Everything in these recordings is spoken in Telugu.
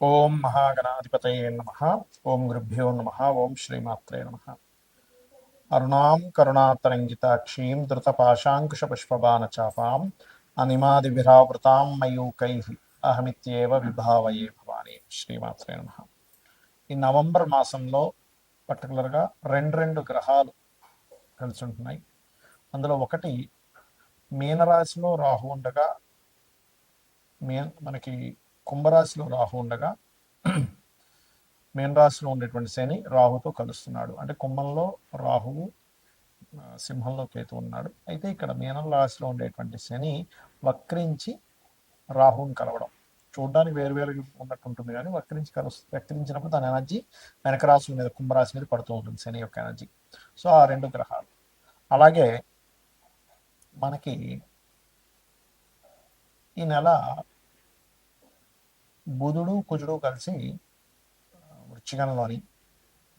ఓం మహాగణాధిపతయే నమః. ఓం గురుభ్యో నమః. ఓం శ్రీమాత్రే నమః. అరుణాం కరుణాతరంగితాక్షీం ధృతపాశాంకుశపుష్పబాణచాపాం అనిమాదివిరావృతాం మయూకైః అహమిత్యేవ విభావయే భవాని. శ్రీమాత్రే నమః. ఈ నవంబర్ మాసంలో పర్టికులర్గా రెండు గ్రహాలు కలిసి ఉంటున్నాయి. అందులో ఒకటి మీనరాశిలో రాహు ఉండగా, మనకి కుంభరాశిలో రాహు ఉండగా మీనరాశిలో ఉండేటువంటి శని రాహుతో కలుస్తున్నాడు. అంటే కుంభంలో రాహువు, సింహంలో కేతు ఉన్నాడు. అయితే ఇక్కడ మీనం రాశిలో ఉండేటువంటి శని వక్రించి రాహుని కలవడం చూడడానికి వేరువేరు ఉన్నట్టు ఉంటుంది, కానీ వక్రించినప్పుడు దాని ఎనర్జీ వెనక రాశి మీద, కుంభరాశి మీద పడుతూ ఉంటుంది శని యొక్క ఎనర్జీ. సో ఆ రెండు గ్రహాలు. అలాగే మనకి ఈ నెల బుధుడు కుజుడు కలిసి వృశ్చికంలోని,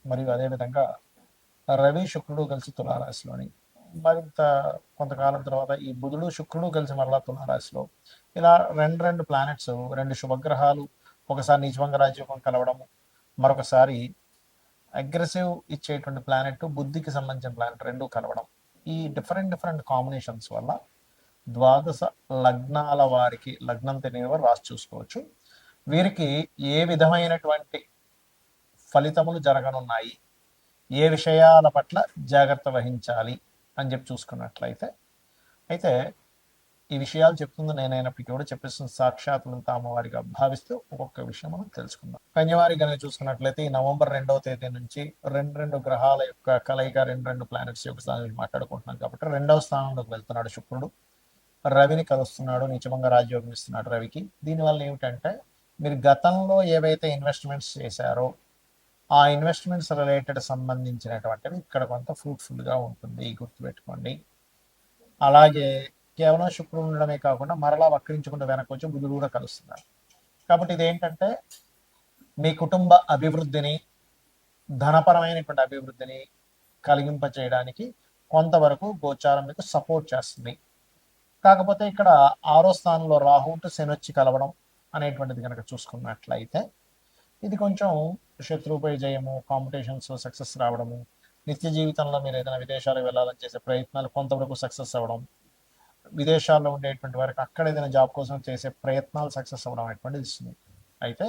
మరియు అదేవిధంగా రవి శుక్రుడు కలిసి తులారాశిలోని, మరింత కొంతకాలం తర్వాత ఈ బుధుడు శుక్రుడు కలిసి మరలా తులారాశిలో, ఇలా రెండు ప్లానెట్స్, రెండు శుభగ్రహాలు ఒకసారి నీచభంగ రాజ్యోగం కలవడము, మరొకసారి అగ్రెసివ్ ఇచ్చేటువంటి ప్లానెట్ బుద్ధికి సంబంధించిన ప్లానెట్ రెండు కలవడం, ఈ డిఫరెంట్ కాంబినేషన్స్ వల్ల ద్వాదశ లగ్నాల వారికి, లగ్నం తెలియని వారు రాసి చూసుకోవచ్చు, వీరికి ఏ విధమైనటువంటి ఫలితములు జరగనున్నాయి, ఏ విషయాల పట్ల జాగ్రత్త వహించాలి అని చెప్పి చూసుకున్నట్లయితే, అయితే ఈ విషయాలు చెప్తుంది నేనైనప్పటికీ కూడా చెప్పేస్తుంది సాక్షాత్ అమ్మవారిగా భావిస్తూ ఒక్కొక్క విషయం మనం తెలుసుకుందాం. కన్యవారి కనుక చూసుకున్నట్లయితే ఈ నవంబర్ 2వ తేదీ నుంచి రెండు గ్రహాల యొక్క కలయిక, రెండు ప్లానెట్స్ యొక్క స్థానం మాట్లాడుకుంటున్నాం కాబట్టి 2వ స్థానంలోకి వెళ్తున్నాడు శుక్రుడు. రవిని కలుస్తున్నాడు, నీచభంగ రాజయోగం ఇస్తున్నాడు రవికి. దీనివల్ల ఏమిటంటే, మీరు గతంలో ఏవైతే ఇన్వెస్ట్మెంట్స్ చేశారో ఆ ఇన్వెస్ట్మెంట్స్ రిలేటెడ్ సంబంధించినటువంటివి ఇక్కడ కొంత ఫ్రూట్ఫుల్గా ఉంటుంది, గుర్తుపెట్టుకోండి. అలాగే కేవలం శుక్రుడు ఉండడమే కాకుండా మరలా వక్రించుకుంటూ వెనక్కి వచ్చి బుధుడు కూడా కలుస్తున్నారు. కాబట్టి ఇదేంటంటే మీ కుటుంబ అభివృద్ధిని, ధనపరమైనటువంటి అభివృద్ధిని కలిగింప చేయడానికి కొంతవరకు గోచారం మీకు సపోర్ట్ చేస్తుంది. కాకపోతే ఇక్కడ 6వ స్థానంలో రాహు శని వచ్చి కలవడం అనేటువంటిది కనుక చూసుకున్నట్లయితే, ఇది కొంచెం శత్రువుపై జయము, కాంపిటీషన్స్ సక్సెస్ రావడము, నిత్య జీవితంలో మీరు ఏదైనా విదేశాలకు వెళ్ళాలని చేసే ప్రయత్నాలు కొంతవరకు సక్సెస్ అవ్వడం, విదేశాల్లో ఉండేటువంటి వారికి అక్కడ ఏదైనా జాబ్ కోసం చేసే ప్రయత్నాలు సక్సెస్ అవ్వడం అనేటువంటిది ఇస్తుంది. అయితే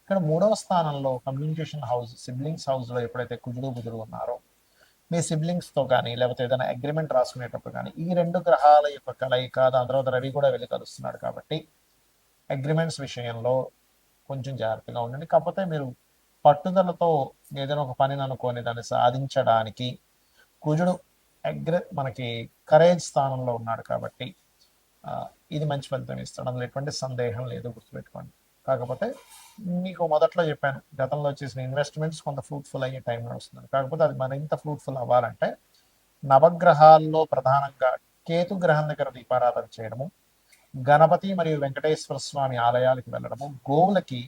ఇక్కడ 3వ స్థానంలో కమ్యూనికేషన్ హౌస్, సిబ్లింగ్స్ హౌస్లో ఎప్పుడైతే కుజుడు బుధుడు ఉన్నారో, మీ సిబ్లింగ్స్తో కానీ లేకపోతే ఏదైనా అగ్రిమెంట్ రాసుకునేటప్పుడు కానీ ఈ రెండు గ్రహాల యొక్క కలయిక, దాని తర్వాత రవి కూడా వెళ్ళి కలుస్తున్నాడు కాబట్టి అగ్రిమెంట్స్ విషయంలో కొంచెం జాగ్రత్తగా ఉండండి. కాకపోతే మీరు పట్టుదలతో ఏదైనా ఒక పనిని అనుకొని దాన్ని సాధించడానికి కుజుడు మనకి కరేజ్ స్థానంలో ఉన్నాడు కాబట్టి ఇది మంచి ఫలితం ఇస్తాడు, అందులో ఎటువంటి సందేహం లేదు, గుర్తుపెట్టుకోండి. కాకపోతే మీకు మొదట్లో చెప్పాను, గతంలో చేసిన ఇన్వెస్ట్మెంట్స్ కొంత ఫ్రూట్ఫుల్ అయ్యే టైం వస్తుంది. కాకపోతే అది మరింత ఫ్రూట్ఫుల్ అవ్వాలంటే నవగ్రహాల్లో ప్రధానంగా కేతు గ్రహం దగ్గర దీపారాధన చేయడము, గణపతి మరియు వెంకటేశ్వర స్వామి ఆలయాలకు వెళ్ళడము, గోవులకి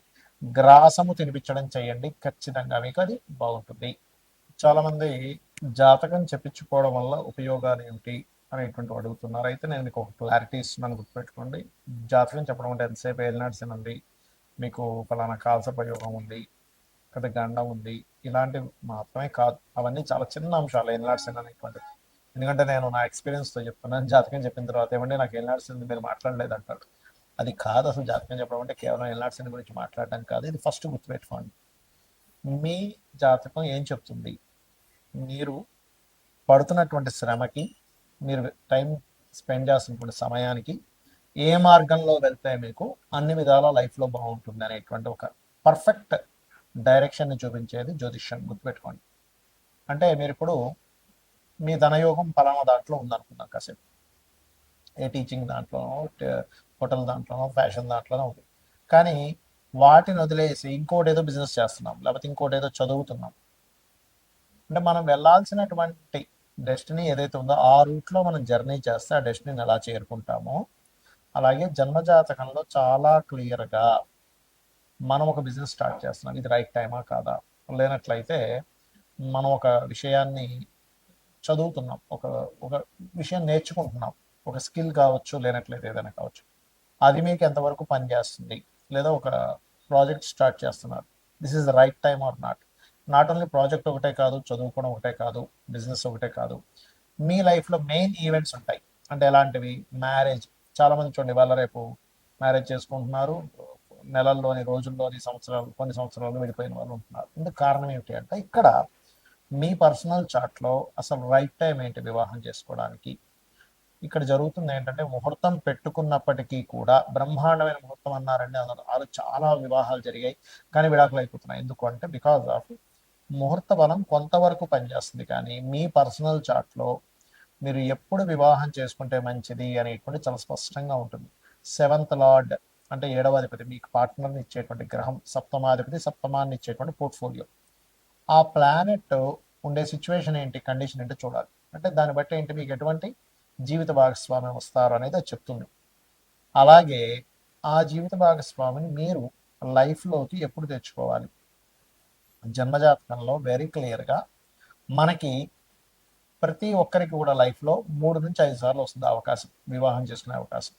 గ్రాసము తినిపించడం చేయండి, ఖచ్చితంగా మీకు అది బాగుంటుంది. చాలామంది జాతకం చెప్పించుకోవడం వల్ల ఉపయోగాలు ఏమిటి అనేటువంటి అడుగుతున్నారు. అయితే నేను మీకు ఒక క్లారిటీ ఇస్తున్నాను, గుర్తుపెట్టుకోండి. జాతకం చెప్పడం అంటే ఎంతసేపు ఏలినాడ్సిన ఉంది, మీకు ఫలానా కాల్సపయోగం ఉంది, కదా గండం ఉంది, ఇలాంటివి మాత్రమే కాదు. అవన్నీ చాలా చిన్న అంశాలు ఏలినాడ్సిన అనేటువంటిది. ఎందుకంటే నేను నా ఎక్స్పీరియన్స్తో చెప్తున్నాను. జాతకం చెప్పిన తర్వాత ఏమంటే నాకు ఏలినాడ్సింది మీరు మాట్లాడలేదు అంటాడు. అది కాదు, అసలు జాతకం చెప్పడం అంటే కేవలం ఏలినాడ్సిన గురించి మాట్లాడడం కాదు. ఇది ఫస్ట్ గుర్తుపెట్టుకోండి. మీ జాతకం ఏం చెప్తుంది, మీరు పడుతున్నటువంటి శ్రమకి, మీరు టైం స్పెండ్ చేస్తున్నటువంటి సమయానికి ఏ మార్గంలో వెళ్తే మీకు అన్ని విధాల లైఫ్లో బాగుంటుంది అనేటువంటి ఒక పర్ఫెక్ట్ డైరెక్షన్ని చూపించేది జ్యోతిష్యం, గుర్తుపెట్టుకోండి. అంటే మీరు ఇప్పుడు మీ ధనయోగం పలానా దాంట్లో ఉందనుకున్నాం కాసేపు, ఏ టీచింగ్ దాంట్లోనో, హోటల్ దాంట్లోనో, ఫ్యాషన్ దాంట్లోనో ఉంది. కానీ వాటిని వదిలేసి ఇంకోటి ఏదో బిజినెస్ చేస్తున్నాం, లేకపోతే ఇంకోటి ఏదో చదువుతున్నాం. అంటే మనం వెళ్ళాల్సినటువంటి డెస్టినీ ఏదైతే ఉందో ఆ రూట్లో మనం జర్నీ చేస్తే ఆ డెస్టినీని ఎలా చేరుకుంటామో, అలాగే జన్మజాతకంలో చాలా క్లియర్గా మనం ఒక బిజినెస్ స్టార్ట్ చేస్తున్నాం, ఇది రైట్ టైమా కాదా, లేనట్లయితే మనం ఒక విషయాన్ని చదువుతున్నాం, ఒక ఒక విషయం నేర్చుకుంటున్నాం, ఒక స్కిల్ కావచ్చు, లేనట్లయితే ఏదైనా కావచ్చు, అది మీకు ఎంతవరకు పనిచేస్తుంది, లేదా ఒక ప్రాజెక్ట్ స్టార్ట్ చేస్తున్నారు. This is the right time or not. Not only project ఒకటే కాదు, చదువుకోవడం ఒకటే కాదు, బిజినెస్ ఒకటే కాదు, మీ లైఫ్లో మెయిన్ ఈవెంట్స్ ఉంటాయి. అంటే ఎలాంటివి? మ్యారేజ్. చాలామంది చూడండి వాళ్ళ రేపు మ్యారేజ్ చేసుకుంటున్నారు, నెలల్లోని, రోజుల్లోని, సంవత్సరాలు, కొన్ని సంవత్సరాలు విడిపోయిన వాళ్ళు ఉంటున్నారు. ఇందుకు కారణం ఏమిటి అంటే ఇక్కడ మీ పర్సనల్ చార్ట్లో అసలు రైట్ టైం ఏంటి వివాహం చేసుకోవడానికి. ఇక్కడ జరుగుతుంది ఏంటంటే ముహూర్తం పెట్టుకున్నప్పటికీ కూడా బ్రహ్మాండమైన ముహూర్తం అన్నారండి, అలా చాలా వివాహాలు జరిగాయి కానీ విడాకులు అయిపోతున్నాయి. ఎందుకు అంటే బికాజ్ ఆఫ్ ముహూర్త బలం కొంతవరకు పనిచేస్తుంది, కానీ మీ పర్సనల్ చార్ట్లో మీరు ఎప్పుడు వివాహం చేసుకుంటే మంచిది అనేటువంటి చాలా స్పష్టంగా ఉంటుంది. సెవెంత్ లార్డ్ అంటే 7వ అధిపతి, మీకు పార్ట్నర్ని ఇచ్చేటువంటి గ్రహం. సప్తమాధిపతి సప్తమాన్ని ఇచ్చేటువంటి పోర్ట్ఫోలియో. ఆ ప్లానెట్ ఉండే సిచ్యువేషన్ ఏంటి, కండిషన్ ఏంటి చూడాలి. అంటే దాన్ని బట్టి ఏంటి మీకు ఎటువంటి జీవిత భాగస్వామి వస్తారు అనేది అది చెప్తుంది. అలాగే ఆ జీవిత భాగస్వామిని మీరు లైఫ్లోకి ఎప్పుడు తెచ్చుకోవాలి. జన్మజాతకంలో వెరీ క్లియర్గా మనకి ప్రతి ఒక్కరికి కూడా లైఫ్లో 3 నుంచి 5 సార్లు వస్తుంది అవకాశం, వివాహం చేసుకునే అవకాశం.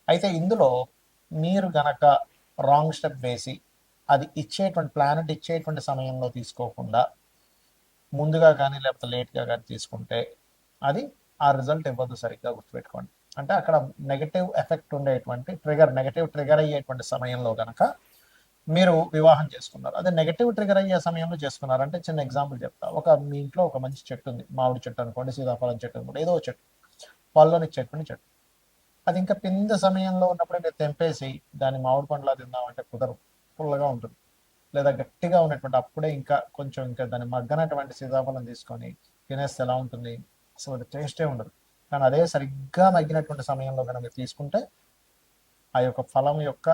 అయితే ఇందులో మీరు గనక రాంగ్ స్టెప్ వేసి అది ఇచ్చేటువంటి ప్లానెట్ ఇచ్చేటువంటి సమయంలో తీసుకోకుండా ముందుగా కానీ లేకపోతే లేట్గా కానీ తీసుకుంటే అది ఆ రిజల్ట్ ఇవ్వదు. సరిగ్గా గుర్తుపెట్టుకోండి. అంటే అక్కడ నెగటివ్ ఎఫెక్ట్ ఉండేటువంటి నెగటివ్ ట్రిగర్ అయ్యేటువంటి సమయంలో కనుక మీరు వివాహం చేసుకున్నారు, అదే నెగటివ్ ట్రిగర్ అయ్యే సమయంలో చేసుకున్నారు. అంటే చిన్న ఎగ్జాంపుల్ చెప్తా. మీ ఇంట్లో ఒక మంచి చెట్టు ఉంది, మామిడి చెట్టు అనుకోండి, సీతాఫలం చెట్టు అనుకోండి, ఏదో చెట్టు, పళ్ళని చెట్టుని చెట్టు. అది ఇంకా పింద సమయంలో ఉన్నప్పుడే మీరు తెంపేసి దాన్ని మామిడి పండులా తిందామంటే కుదరదు, పుల్లగా ఉంటుంది. లేదా గట్టిగా ఉన్నటువంటి అప్పుడే ఇంకా కొంచెం ఇంకా దాన్ని మగ్గనటువంటి సీతాఫలం తీసుకొని తినేస్తే ఎలా ఉంటుంది? అసలు టేస్టే ఉండదు. కానీ అదే సరిగ్గా మగ్గినటువంటి సమయంలో కనుక మీరు తీసుకుంటే ఆ యొక్క ఫలం యొక్క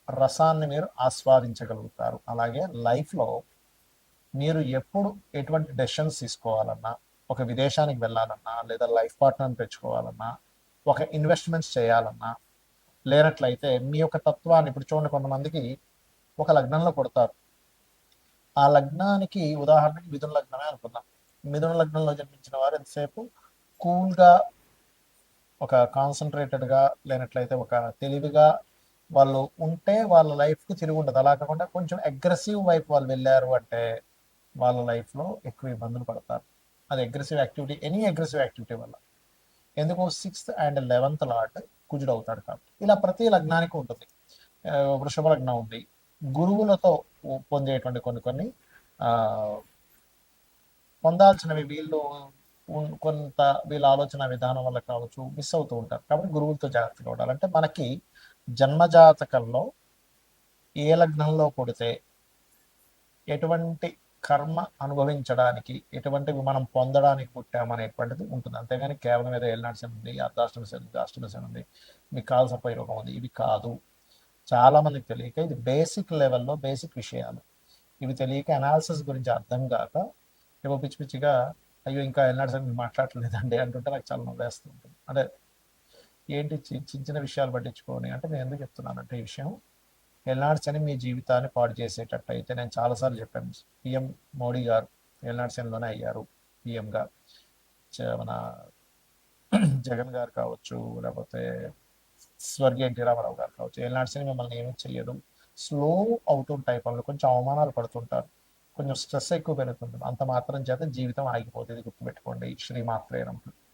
రసాన్ని మీరు ఆస్వాదించగలుగుతారు. అలాగే లైఫ్లో మీరు ఎప్పుడు ఎటువంటి డెసిషన్స్ తీసుకోవాలన్నా, ఒక విదేశానికి వెళ్ళాలన్నా, లేదా లైఫ్ పార్ట్నర్ని తెచ్చుకోవాలన్నా, ఒక ఇన్వెస్ట్మెంట్స్ చేయాలన్నా, లేనట్లయితే మీ యొక్క తత్వాన్ని, ఇప్పుడు చూడండి కొంతమందికి ఒక లగ్నంలో కొడతారు. ఆ లగ్నానికి ఉదాహరణకి మిథున లగ్నమే అనుకుందాం. మిథున లగ్నంలో జన్మించిన వారు ఎంతసేపు కూల్గా, ఒక కాన్సన్ట్రేటెడ్గా, లేనట్లయితే ఒక తెలివిగా వాళ్ళు ఉంటే వాళ్ళ లైఫ్కి తిరిగి ఉండదు. అలా కాకుండా కొంచెం అగ్రెసివ్ వైపు వాళ్ళు వెళ్ళారు అంటే వాళ్ళ లైఫ్లో ఎక్కువ ఇబ్బందులు పడతారు. అది aggressive activity, any aggressive activity వల్ల. ఎందుకు? 6th and 11th లాట్ కుజుడు అవుతాడు కాబట్టి. ఇలా ప్రతి లగ్నానికి ఉంటుంది. వృషభ లగ్నం ఉంది, గురువులతో పొందేటువంటి కొన్ని పొందాల్సినవి వీళ్ళు కొంత వీళ్ళ ఆలోచన విధానం వల్ల కావచ్చు మిస్ అవుతూ ఉంటారు. కాబట్టి గురువులతో జాగ్రత్తగా ఉండాలంటే మనకి జన్మజాతకంలో ఏ లగ్నంలో పుడితే ఎటువంటి కర్మ అనుభవించడానికి, ఎటువంటివి మనం పొందడానికి పుట్టామనేటువంటిది ఉంటుంది. అంతేగాని కేవలం ఏదో ఏళ్ళనాటి శని ఉంది, అర్ధాష్టమ శని ఉంది, అష్టమ శని ఉంది, మీకు కాలసర్ప యోగం ఉంది, ఇవి కాదు. చాలా మందికి తెలియక ఇది బేసిక్ లెవెల్లో బేసిక్ విషయాలు. ఇవి తెలియక అనాలిసిస్ గురించి అర్థం కాక ఏవో పిచ్చి పిచ్చిగా అయ్యో ఇంకా ఏళ్ళనాటి శని మాట్లాడలేదండి అంటుంటే నాకు చాలా నవ్వేస్తూ ఉంటుంది. అంటే ఏంటి చిన్న చిన్న విషయాలు పట్టించుకొని, అంటే నేను ఎందుకు చెప్తున్నానంటే ఈ విషయం, ఏళ్ళనాటి శని మీ జీవితాన్ని పాడు చేసేటట్టు అయితే, నేను చాలాసార్లు చెప్పాను, పిఎం మోడీ గారు ఏళ్ళనాటి శనిలోనే అయ్యారు పిఎంగా. మన జగన్ గారు కావచ్చు, లేకపోతే స్వర్గీయ ఎన్టీ రామారావు గారు కావచ్చు, ఏళ్ళనాటి శని మిమ్మల్ని ఏమీ చెయ్యదు. స్లో అవుతుంటాయి పనులు, కొంచెం అవమానాలు పడుతుంటారు, కొంచెం స్ట్రెస్ ఎక్కువ పెరుగుతుంటుంది, అంత మాత్రం చేత జీవితం ఆగిపోతుంది. గుర్తుపెట్టుకోండి. శ్రీమాత్రే నమః.